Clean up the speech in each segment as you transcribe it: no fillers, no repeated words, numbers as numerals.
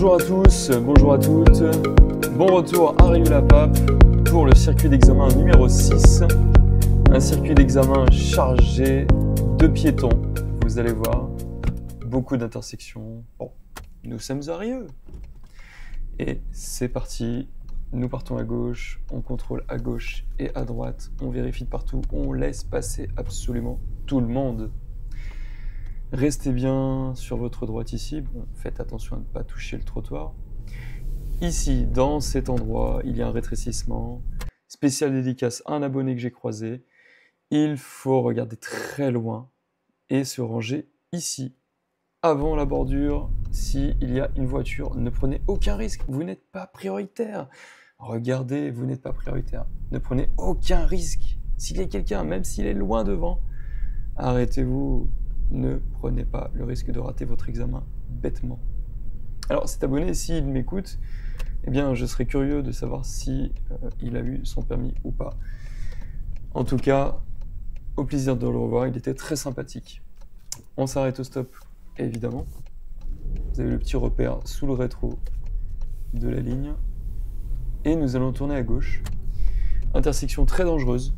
Bonjour à tous, bonjour à toutes, bon retour à Rieux-la-Pape pour le circuit d'examen numéro 6, un circuit d'examen chargé de piétons, vous allez voir, beaucoup d'intersections. Bon, nous sommes à Rieux, et c'est parti, nous partons à gauche, on contrôle à gauche et à droite, on vérifie de partout, on laisse passer absolument tout le monde. Restez bien sur votre droite ici, bon, faites attention à ne pas toucher le trottoir. Ici, dans cet endroit, il y a un rétrécissement. Spécial dédicace à un abonné que j'ai croisé. Il faut regarder très loin et se ranger ici, avant la bordure. S'il y a une voiture, ne prenez aucun risque, vous n'êtes pas prioritaire. Regardez, vous n'êtes pas prioritaire. Ne prenez aucun risque. S'il y a quelqu'un, même s'il est loin devant, arrêtez-vous. Ne prenez pas le risque de rater votre examen bêtement. Alors cet abonné, s'il m'écoute, eh bien je serais curieux de savoir si il a eu son permis ou pas. En tout cas, au plaisir de le revoir, il était très sympathique. On s'arrête au stop, évidemment. Vous avez le petit repère sous le rétro de la ligne. Et nous allons tourner à gauche. Intersection très dangereuse,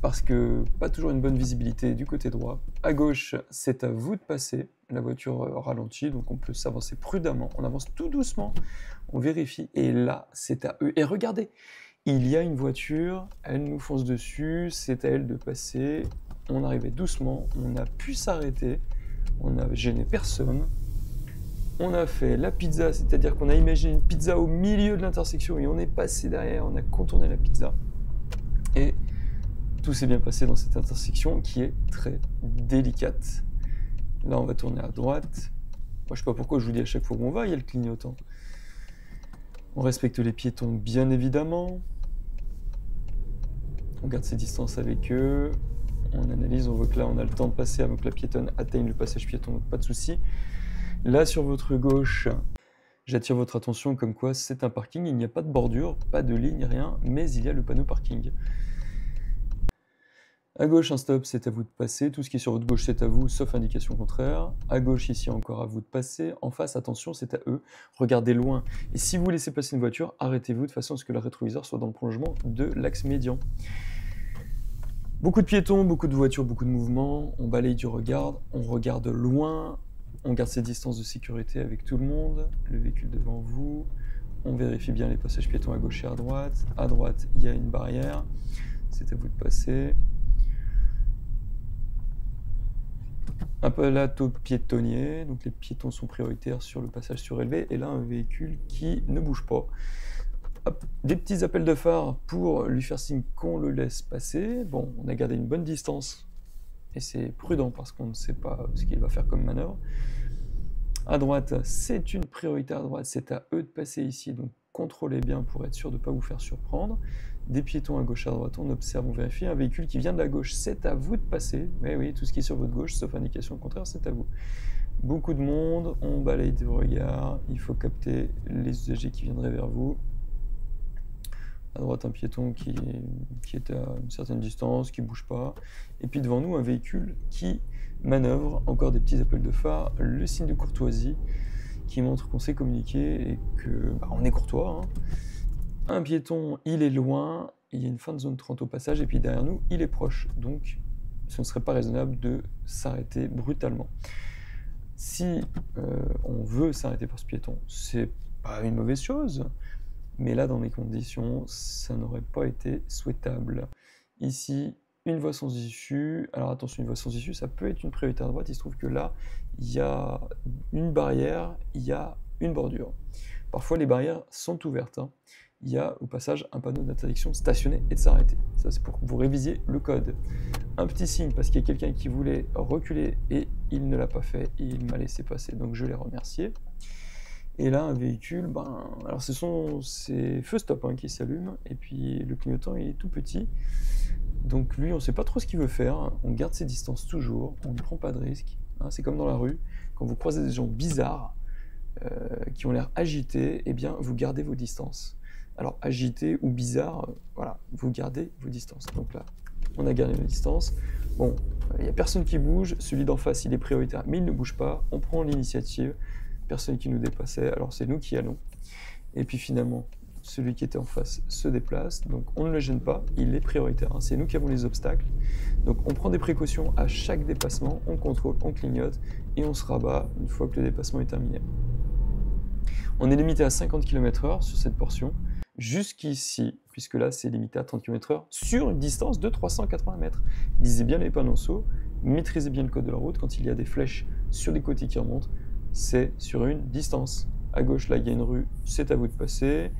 parce que pas toujours une bonne visibilité du côté droit. À gauche, c'est à vous de passer. La voiture ralentit, donc on peut s'avancer prudemment. On avance tout doucement, on vérifie, et là, c'est à eux. Et regardez, il y a une voiture, elle nous fonce dessus, c'est à elle de passer. On arrivait doucement, on a pu s'arrêter, on n'a gêné personne. On a fait la pizza, c'est-à-dire qu'on a imaginé une pizza au milieu de l'intersection, et on est passé derrière, on a contourné la pizza. Et tout s'est bien passé dans cette intersection qui est très délicate. Là, on va tourner à droite. Moi, je sais pas pourquoi je vous dis à chaque fois où on va, il y a le clignotant. On respecte les piétons, bien évidemment. On garde ses distances avec eux. On analyse, on voit que là, on a le temps de passer avant que la piétonne atteigne le passage piéton, donc pas de souci. Là, sur votre gauche, j'attire votre attention comme quoi c'est un parking. Il n'y a pas de bordure, pas de ligne, rien, mais il y a le panneau parking. À gauche, un stop, c'est à vous de passer. Tout ce qui est sur votre gauche, c'est à vous, sauf indication contraire. À gauche, ici, encore à vous de passer. En face, attention, c'est à eux. Regardez loin. Et si vous laissez passer une voiture, arrêtez-vous de façon à ce que le rétroviseur soit dans le prolongement de l'axe médian. Beaucoup de piétons, beaucoup de voitures, beaucoup de mouvements. On balaye du regard, on regarde loin. On garde ses distances de sécurité avec tout le monde. Le véhicule devant vous. On vérifie bien les passages piétons à gauche et à droite. À droite, il y a une barrière. C'est à vous de passer. Un plateau piétonnier, donc les piétons sont prioritaires sur le passage surélevé, et là un véhicule qui ne bouge pas. Hop, des petits appels de phare pour lui faire signe qu'on le laisse passer. Bon, on a gardé une bonne distance, et c'est prudent parce qu'on ne sait pas ce qu'il va faire comme manœuvre. À droite, c'est une priorité à droite, c'est à eux de passer ici, donc contrôlez bien pour être sûr de ne pas vous faire surprendre. Des piétons à gauche à droite, on observe, on vérifie. Un véhicule qui vient de la gauche, c'est à vous de passer. Oui, oui, tout ce qui est sur votre gauche, sauf indication contraire, c'est à vous. Beaucoup de monde, on balaye de regard, il faut capter les usagers qui viendraient vers vous. À droite, un piéton qui est à une certaine distance, qui ne bouge pas. Et puis devant nous, un véhicule qui manœuvre, encore des petits appels de phare, le signe de courtoisie qui montre qu'on sait communiquer et que on est courtois. Hein. Un piéton, il est loin, il y a une fin de zone 30 au passage, et puis derrière nous, il est proche. Donc, ce ne serait pas raisonnable de s'arrêter brutalement. Si on veut s'arrêter pour ce piéton, c'est pas une mauvaise chose, mais là, dans les conditions, ça n'aurait pas été souhaitable. Ici, une voie sans issue. Alors attention, une voie sans issue, ça peut être une priorité à droite. Il se trouve que là, il y a une barrière, il y a une bordure. Parfois, les barrières sont ouvertes. Hein. Il y a au passage un panneau d'interdiction de stationner et de s'arrêter. Ça, c'est pour que vous révisiez le code. Un petit signe parce qu'il y a quelqu'un qui voulait reculer et il ne l'a pas fait. Il m'a laissé passer, donc je l'ai remercié. Et là, un véhicule, alors ce sont ces feux stop hein, qui s'allument, et puis le clignotant il est tout petit. Donc lui, on ne sait pas trop ce qu'il veut faire. On garde ses distances toujours, on ne prend pas de risque. Hein, c'est comme dans la rue, quand vous croisez des gens bizarres qui ont l'air agités, eh bien vous gardez vos distances. Alors agité ou bizarre, voilà, vous gardez vos distances. Donc là, on a gardé nos distances. Bon, il n'y a personne qui bouge, celui d'en face il est prioritaire, mais il ne bouge pas. On prend l'initiative personne qui nous dépassait, alors c'est nous qui allons. Et puis finalement, celui qui était en face se déplace, donc on ne le gêne pas, il est prioritaire, hein. C'est nous qui avons les obstacles. Donc on prend des précautions à chaque dépassement, on contrôle, on clignote, et on se rabat une fois que le dépassement est terminé. On est limité à 50 km/h sur cette portion, jusqu'ici, puisque là c'est limité à 30 km/h sur une distance de 380 mètres. Lisez bien les panneaux, maîtrisez bien le code de la route. Quand il y a des flèches sur les côtés qui remontent, c'est sur une distance. À gauche, là il y a une rue, c'est à vous de passer.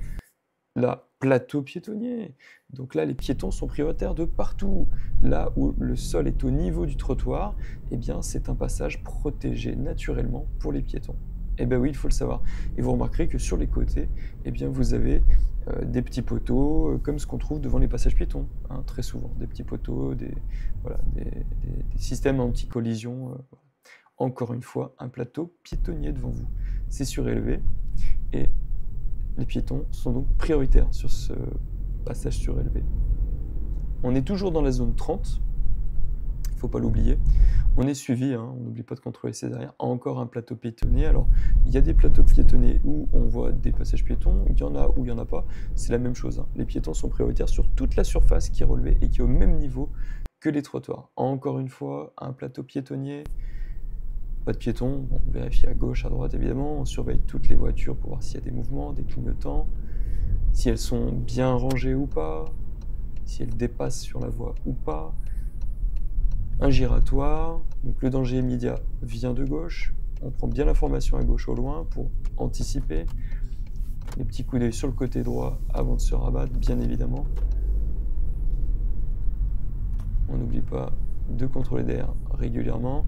Là, plateau piétonnier. Donc là, les piétons sont prioritaires de partout. Là où le sol est au niveau du trottoir, eh bien c'est un passage protégé naturellement pour les piétons. Eh bien oui, il faut le savoir. Et vous remarquerez que sur les côtés, eh bien, vous avez des petits poteaux, comme ce qu'on trouve devant les passages piétons, hein, très souvent. Des petits poteaux, des systèmes anti-collision. Encore une fois, un plateau piétonnier devant vous. C'est surélevé et les piétons sont donc prioritaires sur ce passage surélevé. On est toujours dans la zone 30. Il ne faut pas l'oublier. On est suivi, hein, on n'oublie pas de contrôler ses arrières, encore un plateau piétonnier. Alors, il y a des plateaux piétonnés où on voit des passages piétons, il y en a où il n'y en a pas, c'est la même chose, hein. Les piétons sont prioritaires sur toute la surface qui est relevée et qui est au même niveau que les trottoirs. Encore une fois, un plateau piétonnier, pas de piétons, on vérifie à gauche, à droite évidemment, on surveille toutes les voitures pour voir s'il y a des mouvements, des clignotants, si elles sont bien rangées ou pas, si elles dépassent sur la voie ou pas. Un giratoire, donc le danger immédiat vient de gauche, on prend bien l'information à gauche au loin pour anticiper. Les petits coups d'œil sur le côté droit avant de se rabattre, bien évidemment. On n'oublie pas de contrôler derrière régulièrement.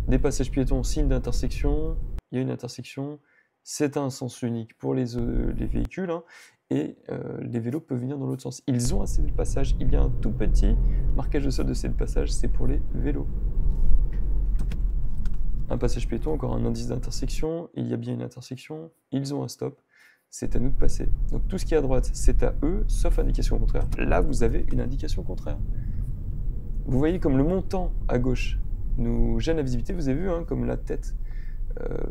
Des passages piétons, signe d'intersection, il y a une intersection, c'est un sens unique pour les véhicules, hein. Et les vélos peuvent venir dans l'autre sens. Ils ont un cédé de passage, il y a un tout petit marquage de sol de cédé de passage, c'est pour les vélos. Un passage piéton, encore un indice d'intersection, il y a bien une intersection, ils ont un stop, c'est à nous de passer. Donc tout ce qui est à droite, c'est à eux, sauf indication contraire. Là, vous avez une indication contraire. Vous voyez comme le montant à gauche nous gêne la visibilité, vous avez vu, hein, comme la tête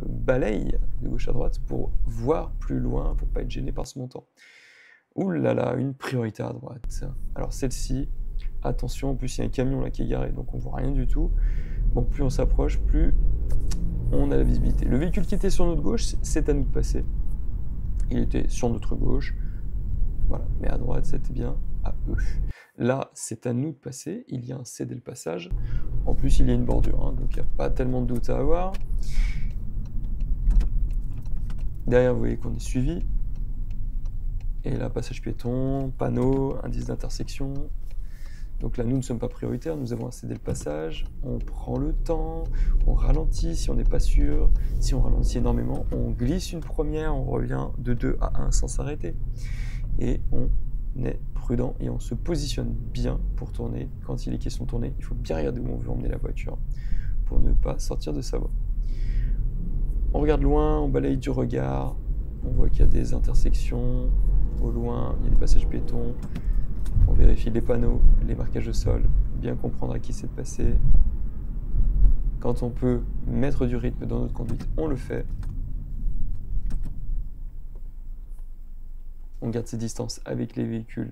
balaye de gauche à droite pour voir plus loin, pour ne pas être gêné par ce montant. Ouh là là, une priorité à droite. Alors celle-ci, attention, en plus il y a un camion là qui est garé, donc on voit rien du tout. Bon, plus on s'approche, plus on a la visibilité. Le véhicule qui était sur notre gauche, c'est à nous de passer. Il était sur notre gauche, voilà, mais à droite, c'était bien à eux. Là, c'est à nous de passer, il y a un cédé le passage. En plus, il y a une bordure, hein, donc il n'y a pas tellement de doute à avoir. Derrière, vous voyez qu'on est suivi. Et là, passage piéton, panneau, indice d'intersection. Donc là, nous ne sommes pas prioritaires, nous avons un cédé le passage. On prend le temps, on ralentit si on n'est pas sûr. Si on ralentit énormément, on glisse une première, on revient de 2 à 1 sans s'arrêter. Et on est prudent et on se positionne bien pour tourner. Quand il est question de tourner, il faut bien regarder où on veut emmener la voiture pour ne pas sortir de sa voie. On regarde loin, on balaye du regard, on voit qu'il y a des intersections, au loin, il y a des passages piétons, on vérifie les panneaux, les marquages de sol, bien comprendre à qui c'est de passer. Quand on peut mettre du rythme dans notre conduite, on le fait. On garde ses distances avec les véhicules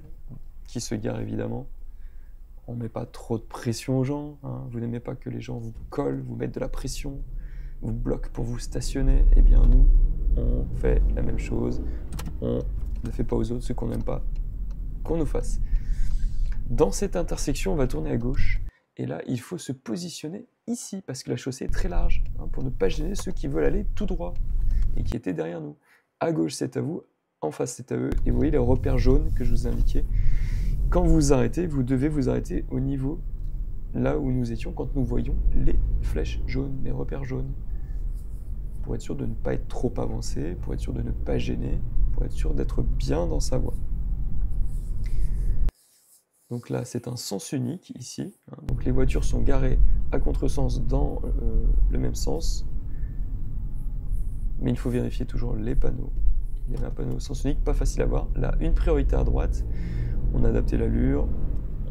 qui se garent évidemment. On ne met pas trop de pression aux gens, hein. Vous n'aimez pas que les gens vous collent, vous mettent de la pression, vous bloquent pour vous stationner. Eh bien nous, on fait la même chose. On ne fait pas aux autres ce qu'on n'aime pas qu'on nous fasse. Dans cette intersection, on va tourner à gauche. Et là, il faut se positionner ici, parce que la chaussée est très large, hein, pour ne pas gêner ceux qui veulent aller tout droit et qui étaient derrière nous. À gauche, c'est à vous. En face, c'est à eux. Et vous voyez les repères jaunes que je vous ai indiqués. Quand vous vous arrêtez, vous devez vous arrêter au niveau là où nous étions quand nous voyions les flèches jaunes, les repères jaunes. Pour être sûr de ne pas être trop avancé, pour être sûr de ne pas gêner, pour être sûr d'être bien dans sa voie. Donc là, c'est un sens unique ici. Donc les voitures sont garées à contresens dans le même sens. Mais il faut vérifier toujours les panneaux. Il y avait un panneau sens unique, pas facile à voir. Là, une priorité à droite. On a adapté l'allure,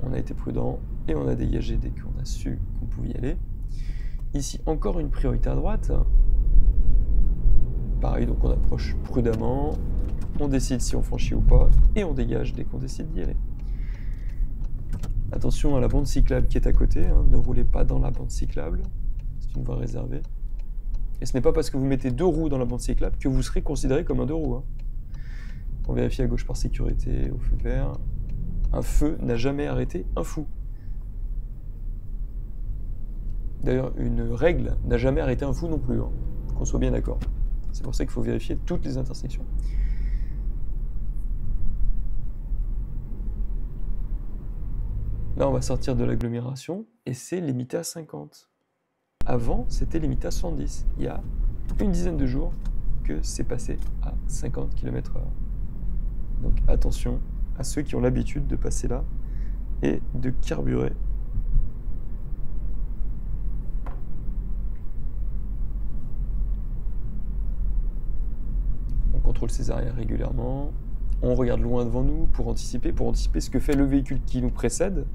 on a été prudent et on a dégagé dès qu'on a su qu'on pouvait y aller. Ici, encore une priorité à droite. pareil, donc on approche prudemment, on décide si on franchit ou pas, et on dégage dès qu'on décide d'y aller. Attention à la bande cyclable qui est à côté, hein, ne roulez pas dans la bande cyclable, c'est une voie réservée. Et ce n'est pas parce que vous mettez 2 roues dans la bande cyclable que vous serez considéré comme un 2 roues. Hein. On vérifie à gauche par sécurité, au feu vert. Un feu n'a jamais arrêté un fou. D'ailleurs, une règle n'a jamais arrêté un fou non plus, hein, qu'on soit bien d'accord. C'est pour ça qu'il faut vérifier toutes les intersections. Là, on va sortir de l'agglomération et c'est limité à 50. Avant, c'était limité à 70. Il y a une dizaine de jours que c'est passé à 50 km/h. Donc attention à ceux qui ont l'habitude de passer là et de carburer. On contrôle ses arrières régulièrement. On regarde loin devant nous pour anticiper ce que fait le véhicule qui nous précède,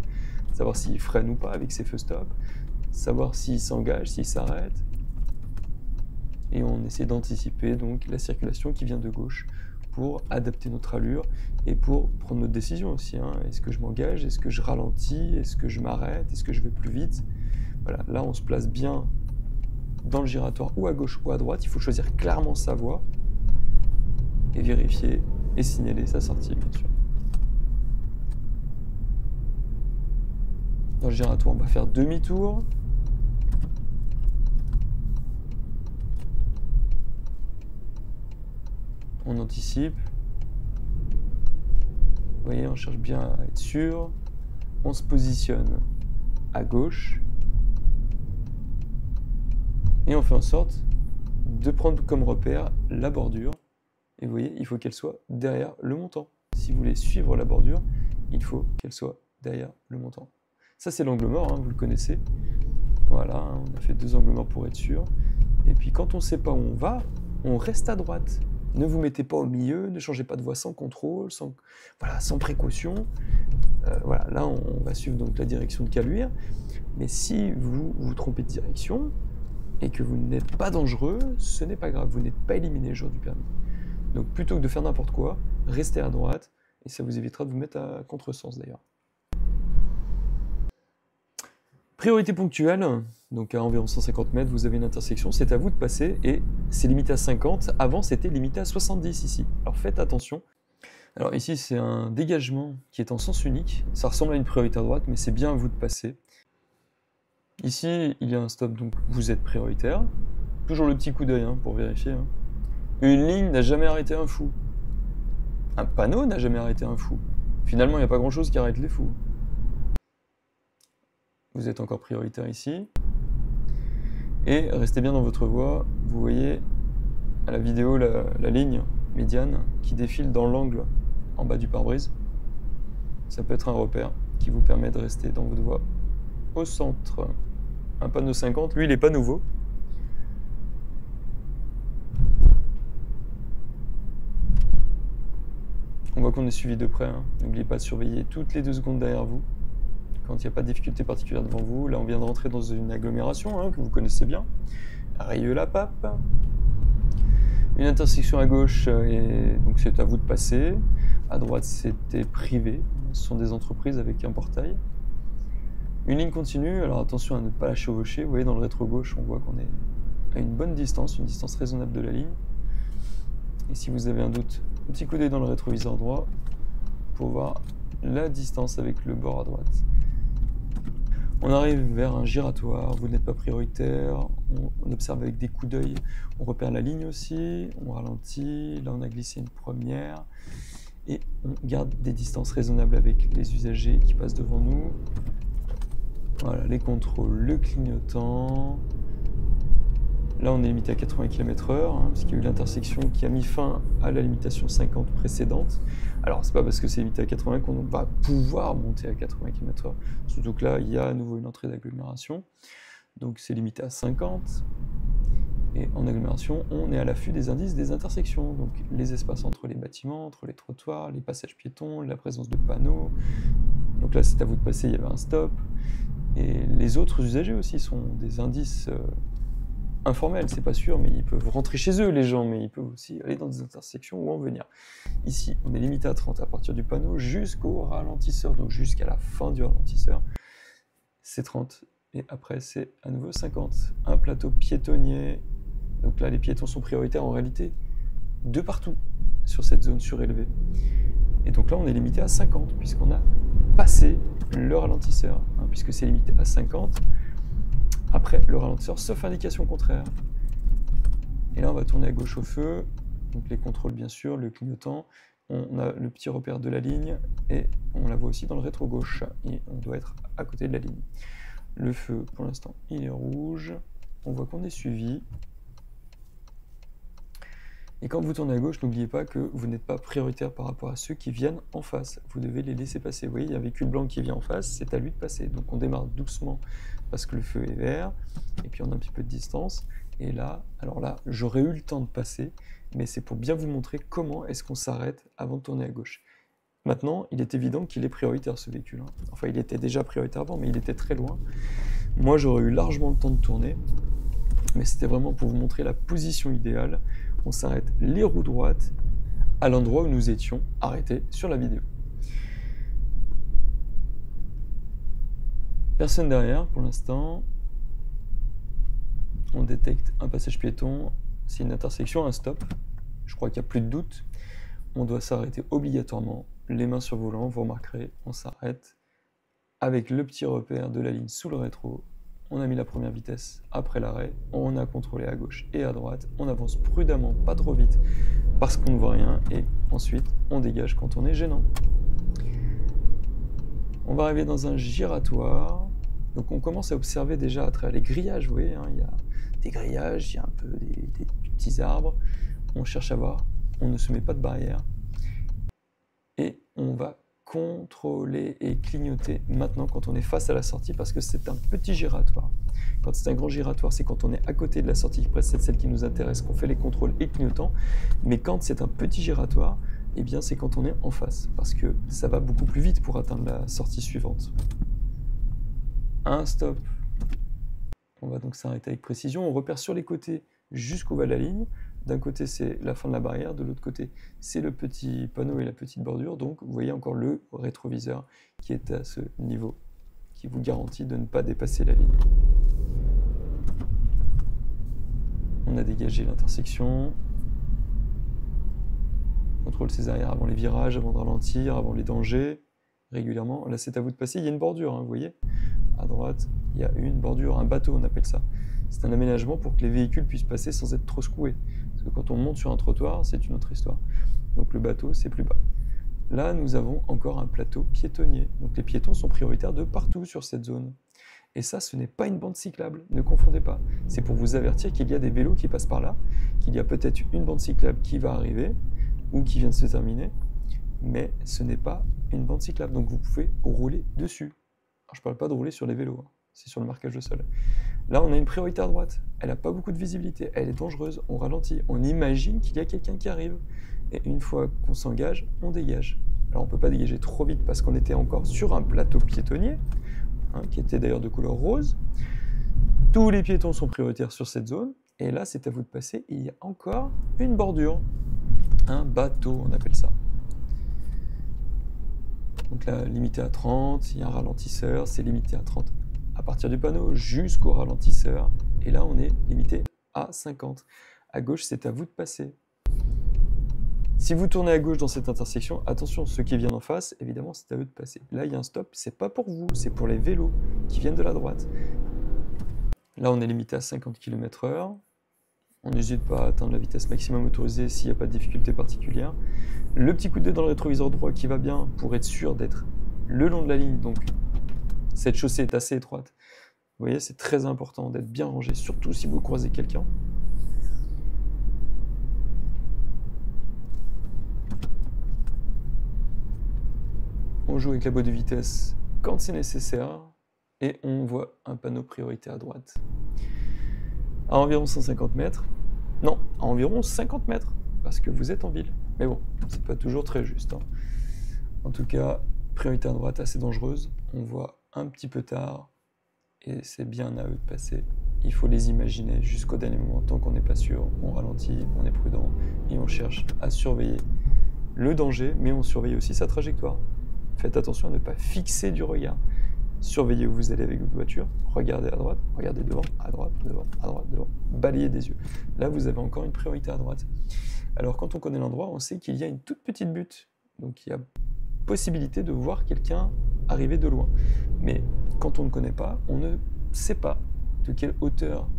savoir s'il freine ou pas avec ses feux stop, savoir s'il s'engage, s'il s'arrête. Et on essaie d'anticiper donc la circulation qui vient de gauche pour adapter notre allure et pour prendre notre décision aussi. Hein. Est-ce que je m'engage? Est-ce que je ralentis? Est-ce que je m'arrête? Est-ce que je vais plus vite? Voilà, là on se place bien dans le giratoire ou à gauche ou à droite. Il faut choisir clairement sa voie et vérifier et signaler sa sortie, bien sûr. Dans le giratoire, on va faire demi-tour. On anticipe. Vous voyez, on cherche bien à être sûr. On se positionne à gauche. Et on fait en sorte de prendre comme repère la bordure. Et vous voyez, il faut qu'elle soit derrière le montant. Si vous voulez suivre la bordure, il faut qu'elle soit derrière le montant. Ça, c'est l'angle mort, hein, vous le connaissez. Voilà, on a fait 2 angles morts pour être sûr. Et puis, quand on ne sait pas où on va, on reste à droite. Ne vous mettez pas au milieu, ne changez pas de voie sans contrôle, sans précaution. Voilà, là, on va suivre donc la direction de Caluire. Mais si vous vous trompez de direction et que vous n'êtes pas dangereux, ce n'est pas grave, vous n'êtes pas éliminé le jour du permis. Donc plutôt que de faire n'importe quoi, restez à droite et ça vous évitera de vous mettre à contresens d'ailleurs. Priorité ponctuelle, donc à environ 150 mètres, vous avez une intersection, c'est à vous de passer et c'est limité à 50. Avant, c'était limité à 70 ici. Alors faites attention. Alors ici, c'est un dégagement qui est en sens unique. Ça ressemble à une priorité à droite, mais c'est bien à vous de passer. Ici, il y a un stop, donc vous êtes prioritaire. Toujours le petit coup d'œil hein, pour vérifier. Hein. Une ligne n'a jamais arrêté un fou. Un panneau n'a jamais arrêté un fou. Finalement, il n'y a pas grand-chose qui arrête les fous. Vous êtes encore prioritaire ici. Et restez bien dans votre voie. Vous voyez à la vidéo la ligne médiane qui défile dans l'angle en bas du pare-brise. Ça peut être un repère qui vous permet de rester dans votre voie au centre. Un panneau 50, lui, il n'est pas nouveau. On voit qu'on est suivi de près. Hein. N'oubliez pas de surveiller toutes les 2 secondes derrière vous. Quand il n'y a pas de difficulté particulière devant vous. Là, on vient de rentrer dans une agglomération hein, que vous connaissez bien. Rieux-la-Pape. Une intersection à gauche, et donc c'est à vous de passer. À droite, c'était privé. Ce sont des entreprises avec un portail. Une ligne continue, alors attention à ne pas la chevaucher. Vous voyez, dans le rétro-gauche, on voit qu'on est à une bonne distance, une distance raisonnable de la ligne. Et si vous avez un doute, un petit coup d'œil dans le rétroviseur droit pour voir la distance avec le bord à droite. On arrive vers un giratoire, vous n'êtes pas prioritaire, on observe avec des coups d'œil, on repère la ligne aussi, on ralentit, là on a glissé une première, et on garde des distances raisonnables avec les usagers qui passent devant nous. Voilà, les contrôles, le clignotant. Là, on est limité à 80 km/h, hein, parce qu'il y a eu l'intersection qui a mis fin à la limitation 50 précédente. Alors, c'est pas parce que c'est limité à 80 qu'on va pouvoir monter à 80 km/h. Surtout que là, il y a à nouveau une entrée d'agglomération. Donc, c'est limité à 50. Et en agglomération, on est à l'affût des indices des intersections. Donc, les espaces entre les bâtiments, entre les trottoirs, les passages piétons, la présence de panneaux. Donc là, c'est à vous de passer, il y avait un stop. Et les autres usagers aussi sont des indices informel, c'est pas sûr, mais ils peuvent rentrer chez eux, les gens, mais ils peuvent aussi aller dans des intersections ou en venir. Ici, on est limité à 30 à partir du panneau jusqu'au ralentisseur, donc jusqu'à la fin du ralentisseur, c'est 30. Et après, c'est à nouveau 50. Un plateau piétonnier, donc là, les piétons sont prioritaires en réalité de partout sur cette zone surélevée. Et donc là, on est limité à 50, puisqu'on a passé le ralentisseur, hein, puisque c'est limité à 50. Après le ralentisseur, sauf indication contraire. Et là, on va tourner à gauche au feu. Donc les contrôles, bien sûr, le clignotant. On a le petit repère de la ligne et on la voit aussi dans le rétro gauche. Et on doit être à côté de la ligne. Le feu, pour l'instant, il est rouge. On voit qu'on est suivi. Et quand vous tournez à gauche, n'oubliez pas que vous n'êtes pas prioritaire par rapport à ceux qui viennent en face. Vous devez les laisser passer. Vous voyez, il y a un véhicule blanc qui vient en face, c'est à lui de passer. Donc on démarre doucement parce que le feu est vert, et puis on a un petit peu de distance. Et là, alors là, j'aurais eu le temps de passer, mais c'est pour bien vous montrer comment est-ce qu'on s'arrête avant de tourner à gauche. Maintenant, il est évident qu'il est prioritaire, ce véhicule. Enfin, il était déjà prioritaire avant, mais il était très loin. Moi, j'aurais eu largement le temps de tourner, mais c'était vraiment pour vous montrer la position idéale. On s'arrête les roues droites à l'endroit où nous étions arrêtés sur la vidéo. Personne derrière pour l'instant. On détecte un passage piéton, c'est une intersection, un stop. Je crois qu'il n'y a plus de doute. On doit s'arrêter obligatoirement, les mains sur le volant, vous remarquerez, on s'arrête avec le petit repère de la ligne sous le rétro. On a mis la première vitesse après l'arrêt, on a contrôlé à gauche et à droite, on avance prudemment, pas trop vite, parce qu'on ne voit rien, et ensuite on dégage quand on est gênant. On va arriver dans un giratoire, donc on commence à observer déjà à travers les grillages, vous voyez, hein, il y a des grillages, il y a un peu des petits arbres, on cherche à voir, on ne se met pas de barrière, et on va contrôler et clignoter maintenant quand on est face à la sortie parce que c'est un petit giratoire. Quand c'est un grand giratoire, c'est quand on est à côté de la sortie qui précède celle qui nous intéresse qu'on fait les contrôles et clignotants, mais quand c'est un petit giratoire, eh bien c'est quand on est en face parce que ça va beaucoup plus vite pour atteindre la sortie suivante. Un stop. On va donc s'arrêter avec précision, on repère sur les côtés jusqu'au bas de la ligne. D'un côté, c'est la fin de la barrière, de l'autre côté, c'est le petit panneau et la petite bordure. Donc, vous voyez encore le rétroviseur qui est à ce niveau, qui vous garantit de ne pas dépasser la ligne. On a dégagé l'intersection. Contrôle ses arrières avant les virages, avant de ralentir, avant les dangers, régulièrement. Là, c'est à vous de passer. Il y a une bordure, hein, vous voyez. À droite, il y a une bordure, un bateau, on appelle ça. C'est un aménagement pour que les véhicules puissent passer sans être trop secoués. Parce que quand on monte sur un trottoir, c'est une autre histoire. Donc le bateau, c'est plus bas. Là, nous avons encore un plateau piétonnier. Donc les piétons sont prioritaires de partout sur cette zone. Et ça, ce n'est pas une bande cyclable, ne confondez pas. C'est pour vous avertir qu'il y a des vélos qui passent par là, qu'il y a peut-être une bande cyclable qui va arriver, ou qui vient de se terminer, mais ce n'est pas une bande cyclable, donc vous pouvez rouler dessus. Alors je ne parle pas de rouler sur les vélos, hein. C'est sur le marquage de sol. Là, on a une priorité à droite. Elle n'a pas beaucoup de visibilité, elle est dangereuse, on ralentit. On imagine qu'il y a quelqu'un qui arrive. Et une fois qu'on s'engage, on dégage. Alors, on ne peut pas dégager trop vite parce qu'on était encore sur un plateau piétonnier, hein, qui était d'ailleurs de couleur rose. Tous les piétons sont prioritaires sur cette zone. Et là, c'est à vous de passer. Il y a encore une bordure. Un bateau, on appelle ça. Donc là, limité à 30, il y a un ralentisseur, c'est limité à 30 à partir du panneau jusqu'au ralentisseur. Et là, on est limité à 50. À gauche, c'est à vous de passer. Si vous tournez à gauche dans cette intersection, attention, ceux qui viennent en face, évidemment, c'est à eux de passer. Là, il y a un stop, c'est pas pour vous, c'est pour les vélos qui viennent de la droite. Là, on est limité à 50 km/h. On n'hésite pas à atteindre la vitesse maximum autorisée s'il n'y a pas de difficulté particulière. Le petit coup de dé dans le rétroviseur droit qui va bien pour être sûr d'être le long de la ligne. Donc, cette chaussée est assez étroite. Vous voyez, c'est très important d'être bien rangé, surtout si vous croisez quelqu'un. On joue avec la boîte de vitesse quand c'est nécessaire et on voit un panneau priorité à droite. À environ 150 mètres, non, à environ 50 mètres, parce que vous êtes en ville. Mais bon, c'est pas toujours très juste, hein. En tout cas, priorité à droite assez dangereuse, on voit un petit peu tard, et c'est bien à eux de passer. il faut les imaginer jusqu'au dernier moment. Tant qu'on n'est pas sûr, on ralentit, on est prudent et on cherche à surveiller le danger, mais on surveille aussi sa trajectoire. Faites attention à ne pas fixer du regard. Surveillez où vous allez avec votre voiture, regardez à droite, regardez devant, à droite, devant, à droite, devant, balayez des yeux. Là, vous avez encore une priorité à droite. Alors, quand on connaît l'endroit, on sait qu'il y a une toute petite butte. Donc, il y a possibilité de voir quelqu'un arriver de loin. Mais quand on ne connaît pas, on ne sait pas de quelle hauteur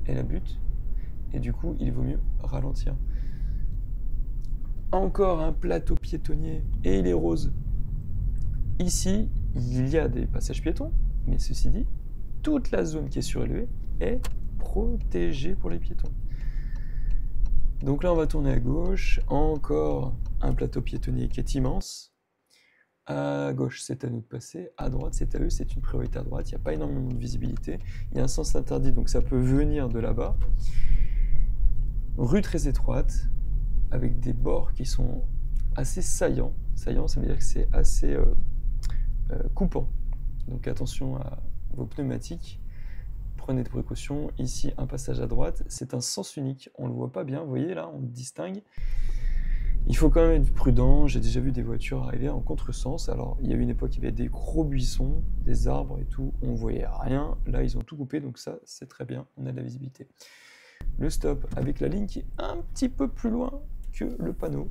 est la butte. Et du coup, il vaut mieux ralentir. Encore un plateau piétonnier et il est rose. Ici, il y a des passages piétons, mais ceci dit, toute la zone qui est surélevée est protégée pour les piétons. Donc là, on va tourner à gauche. Encore un plateau piétonnier qui est immense. À gauche, c'est à nous de passer. À droite, c'est à eux. C'est une priorité à droite. Il n'y a pas énormément de visibilité. Il y a un sens interdit, donc ça peut venir de là-bas. Rue très étroite, avec des bords qui sont assez saillants. Saillant, ça veut dire que c'est assez coupant. Donc attention à vos pneumatiques. Prenez des précautions. Ici, un passage à droite. C'est un sens unique. On ne le voit pas bien. Vous voyez là, on distingue. Il faut quand même être prudent. J'ai déjà vu des voitures arriver en contresens. Alors, il y a eu une époque, il y avait des gros buissons, des arbres et tout. On ne voyait rien. Là, ils ont tout coupé. Donc ça, c'est très bien. On a de la visibilité. Le stop avec la ligne qui est un petit peu plus loin que le panneau.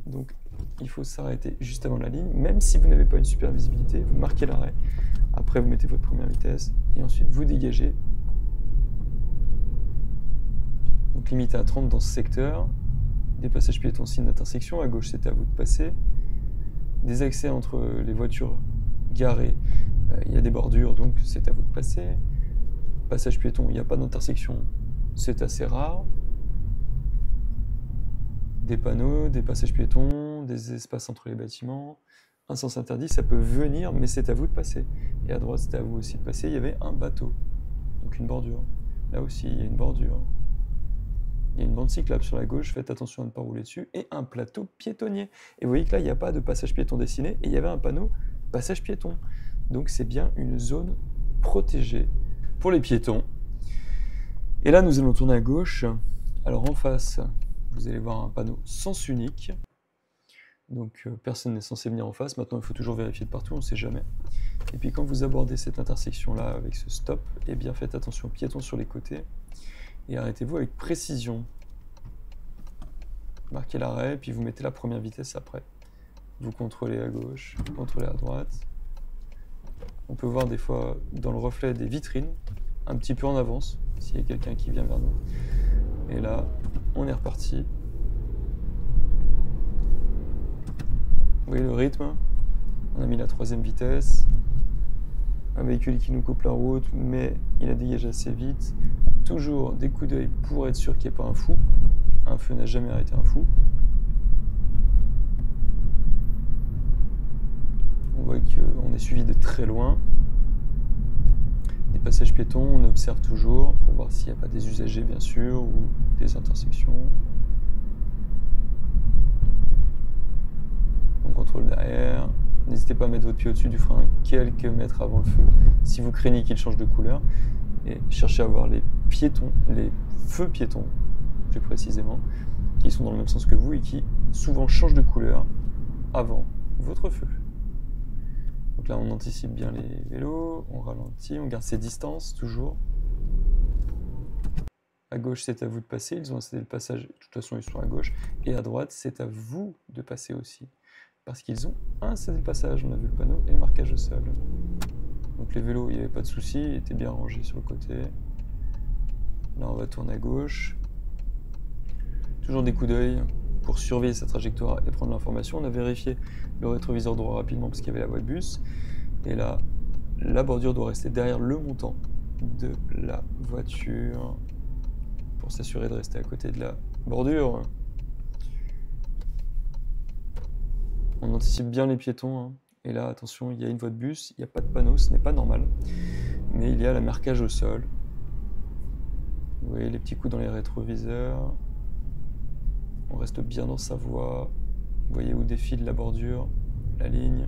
Donc, il faut s'arrêter juste avant la ligne. Même si vous n'avez pas une super visibilité, vous marquez l'arrêt. Après, vous mettez votre première vitesse. Et ensuite, vous dégagez. Donc, limité à 30 dans ce secteur. Des passages piétons, signe d'intersection. À gauche, c'est à vous de passer. Des accès entre les voitures garées. Il y a des bordures, donc c'est à vous de passer. Passage piéton, il n'y a pas d'intersection. C'est assez rare. Des panneaux, des passages piétons, des espaces entre les bâtiments. Un sens interdit, ça peut venir, mais c'est à vous de passer. Et à droite, c'est à vous aussi de passer. Il y avait un bateau, donc une bordure. Là aussi, il y a une bordure. Il y a une bande cyclable sur la gauche, faites attention à ne pas rouler dessus. Et un plateau piétonnier. Et vous voyez que là, il n'y a pas de passage piéton dessiné. Et il y avait un panneau passage piéton. Donc c'est bien une zone protégée pour les piétons. Et là, nous allons tourner à gauche. Alors en face, vous allez voir un panneau sens unique. Donc personne n'est censé venir en face. Maintenant, il faut toujours vérifier de partout, on ne sait jamais. Et puis quand vous abordez cette intersection-là avec ce stop, eh bien faites attention aux piétons sur les côtés. Et arrêtez-vous avec précision. Marquez l'arrêt, puis vous mettez la première vitesse après. Vous contrôlez à gauche, vous contrôlez à droite. On peut voir des fois dans le reflet des vitrines, un petit peu en avance, s'il y a quelqu'un qui vient vers nous. Et là, on est reparti. Vous voyez le rythme? On a mis la troisième vitesse. Un véhicule qui nous coupe la route, mais il a dégagé assez vite. Toujours des coups d'œil pour être sûr qu'il n'y ait pas un fou. Un feu n'a jamais arrêté un fou. On voit qu'on est suivi de très loin. Des passages piétons, on observe toujours pour voir s'il n'y a pas des usagers, bien sûr, ou des intersections. On contrôle derrière. N'hésitez pas à mettre votre pied au-dessus du frein quelques mètres avant le feu, si vous craignez qu'il change de couleur. Et cherchez à voir les piétons, les feux piétons, plus précisément, qui sont dans le même sens que vous et qui souvent changent de couleur avant votre feu. Donc là, on anticipe bien les vélos, on ralentit, on garde ses distances toujours. À gauche, c'est à vous de passer, ils ont incédé le passage, de toute façon, ils sont à gauche. Et à droite, c'est à vous de passer aussi, parce qu'ils ont incédé le passage. On a vu le panneau et le marquage au sol. Donc les vélos, il n'y avait pas de souci, ils étaient bien rangés sur le côté. Là, on va tourner à gauche. Toujours des coups d'œil pour surveiller sa trajectoire et prendre l'information. On a vérifié le rétroviseur droit rapidement parce qu'il y avait la voie de bus. Et là, la bordure doit rester derrière le montant de la voiture pour s'assurer de rester à côté de la bordure. On anticipe bien les piétons, hein. Et là, attention, il y a une voie de bus, il n'y a pas de panneau, ce n'est pas normal. Mais il y a le marquage au sol. Vous voyez les petits coups dans les rétroviseurs. On reste bien dans sa voie. Vous voyez où défile la bordure, la ligne.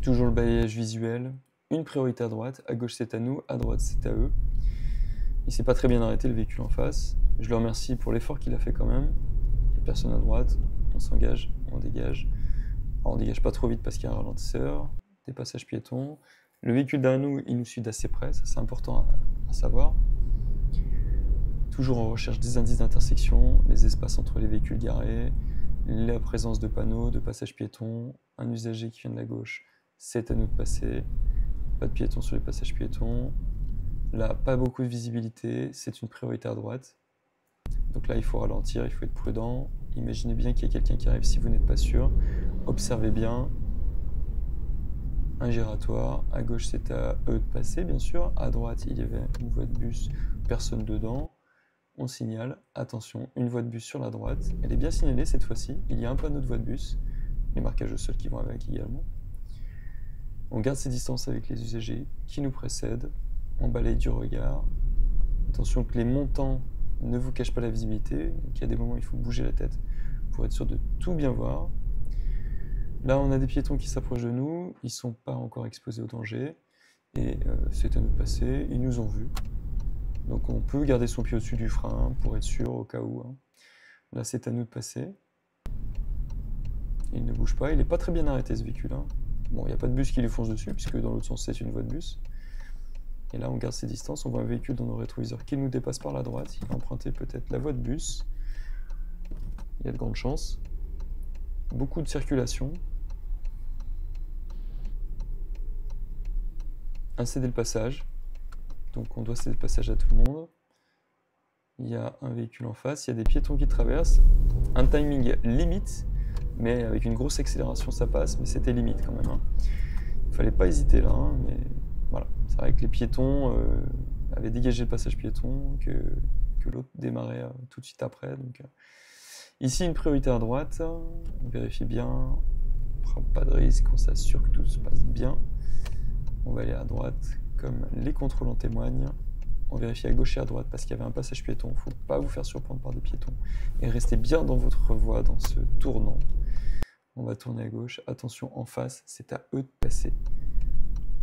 Toujours le balayage visuel. une priorité à droite, à gauche c'est à nous, à droite c'est à eux. Il s'est pas très bien arrêté le véhicule en face. Je le remercie pour l'effort qu'il a fait quand même. Il n'y a personne à droite, on s'engage, on dégage. Alors on dégage pas trop vite parce qu'il y a un ralentisseur, des passages piétons. Le véhicule derrière nous, il nous suit d'assez près, ça c'est important à savoir. Toujours en recherche des indices d'intersection, les espaces entre les véhicules garés, la présence de panneaux, de passages piétons, un usager qui vient de la gauche, c'est à nous de passer. Pas de piétons sur les passages piétons. Là, pas beaucoup de visibilité, c'est une priorité à droite. Donc là, il faut ralentir, il faut être prudent. Imaginez bien qu'il y a quelqu'un qui arrive si vous n'êtes pas sûr. Observez bien. Un giratoire, à gauche c'est à eux de passer bien sûr, à droite il y avait une voie de bus, personne dedans. On signale, attention, une voie de bus sur la droite, elle est bien signalée cette fois-ci, il y a un panneau de voie de bus, les marquages au sol qui vont avec également. On garde ses distances avec les usagers qui nous précèdent, on balaye du regard. Attention que les montants ne vous cachent pas la visibilité, qu'il y a des moments où il faut bouger la tête pour être sûr de tout bien voir. Là, on a des piétons qui s'approchent de nous, ils ne sont pas encore exposés au danger, et c'est à nous de passer, ils nous ont vus. Donc on peut garder son pied au-dessus du frein pour être sûr au cas où. Hein. Là, c'est à nous de passer. Il ne bouge pas, il n'est pas très bien arrêté ce véhicule. Hein. Bon, il n'y a pas de bus qui lui fonce dessus, puisque dans l'autre sens, c'est une voie de bus. Et là, on garde ses distances, on voit un véhicule dans nos rétroviseurs qui nous dépasse par la droite, il va emprunter peut-être la voie de bus. Il y a de grandes chances. Beaucoup de circulation. Un céder le passage. Donc on doit céder le passage à tout le monde. Il y a un véhicule en face, il y a des piétons qui traversent. Un timing limite, mais avec une grosse accélération ça passe, mais c'était limite quand même. Hein. Il ne fallait pas hésiter là, hein, mais voilà. C'est vrai que les piétons avaient dégagé le passage piéton, que l'autre démarrait tout de suite après. Donc, ici, une priorité à droite, on vérifie bien, on ne prend pas de risque, on s'assure que tout se passe bien. On va aller à droite, comme les contrôles en témoignent. On vérifie à gauche et à droite parce qu'il y avait un passage piéton, il ne faut pas vous faire surprendre par des piétons. Et restez bien dans votre voie, dans ce tournant. On va tourner à gauche, attention en face, c'est à eux de passer.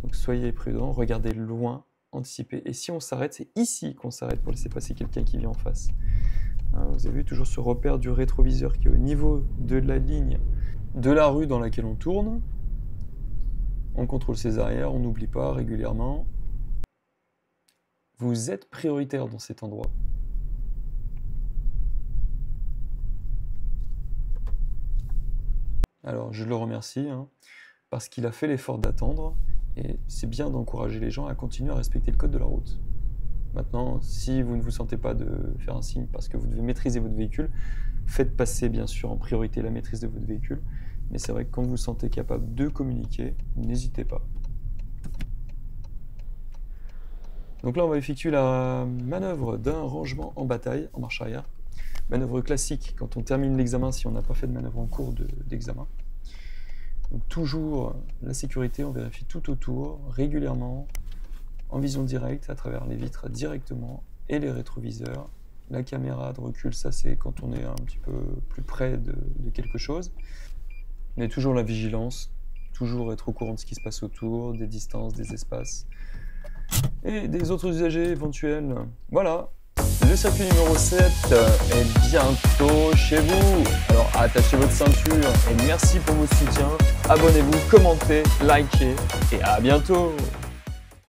Donc soyez prudents, regardez loin, anticipez. Et si on s'arrête, c'est ici qu'on s'arrête pour laisser passer quelqu'un qui vient en face. Hein, vous avez vu toujours ce repère du rétroviseur qui est au niveau de la ligne de la rue dans laquelle on tourne. On contrôle ses arrières, on n'oublie pas régulièrement. Vous êtes prioritaire dans cet endroit. Alors je le remercie hein, parce qu'il a fait l'effort d'attendre et c'est bien d'encourager les gens à continuer à respecter le code de la route. Maintenant, si vous ne vous sentez pas de faire un signe parce que vous devez maîtriser votre véhicule, faites passer bien sûr en priorité la maîtrise de votre véhicule. Mais c'est vrai que quand vous vous sentez capable de communiquer, n'hésitez pas. Donc là, on va effectuer la manœuvre d'un rangement en bataille, en marche arrière. Manœuvre classique quand on termine l'examen si on n'a pas fait de manœuvre en cours d'examen. Donc toujours la sécurité, on vérifie tout autour, régulièrement, en vision directe, à travers les vitres directement et les rétroviseurs. La caméra de recul, ça c'est quand on est un petit peu plus près de quelque chose. Mais toujours la vigilance, toujours être au courant de ce qui se passe autour, des distances, des espaces et des autres usagers éventuels. Voilà, le circuit numéro 7 est bientôt chez vous. Alors attachez votre ceinture et merci pour votre soutien. Abonnez-vous, commentez, likez et à bientôt.